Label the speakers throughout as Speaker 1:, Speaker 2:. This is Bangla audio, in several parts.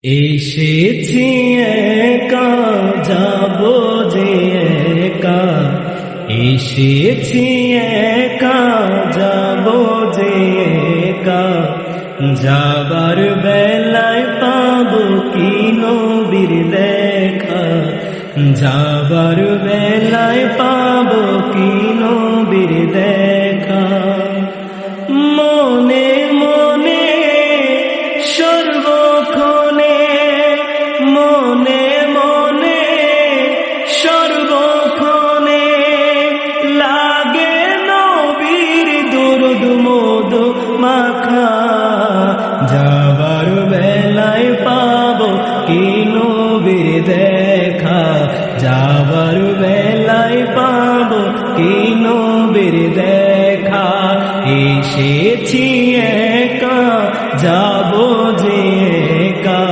Speaker 1: এসেছি একা যাব যে একা, এসেছি একা যাব যে একা, যাবার বেলায় পাবো কি নবীর দেখা, যাবার বেলায় পাবো কি নবীর দেখা। মনে মনে সর্বক্ষণে, মনে মনে সর্বক্ষণে লাগে নবীর দুরুদ মধু মাখা, যাবার বেলায় পাবো কি নবীর দেখা, যাবার বেলায় পাবো কি নবীর দেখা। এসেছি একা যাব যে একা,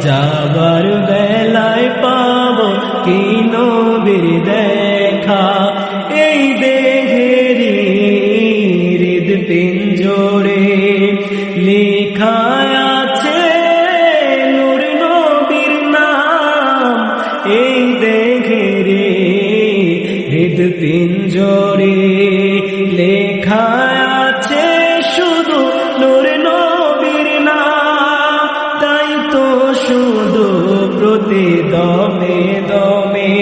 Speaker 1: যাবার বেলায় পাবো কি নবীর দেখা। এই দেহেরি হৃদ পিঞ্জরে লেখা আছে নূর নবীর নাম, এই দেহেরি হৃদ পিঞ্জরে লেখা আছে শুধু নূর নবীর নাম। তাই তো শুধু প্রতি দমে দমে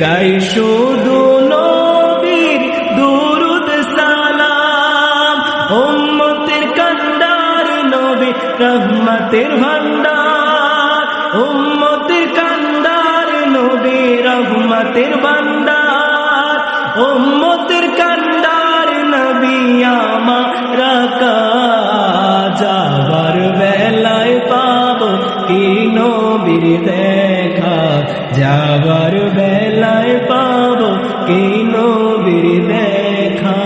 Speaker 1: গাই শুধু নবীর দুরুদ সালাম। উম্মতের কান্ডার নবী রহমতের ভান্ডার, উম্মতের কান্ডার নবী রহমতের ভান্ডার, উম্মতের কান্ডার নবী আমার আকা, যাবার বেলায় পাবো কি নবীর দেখা, যাবার বেলায় পাবো কি নবীর দেখা।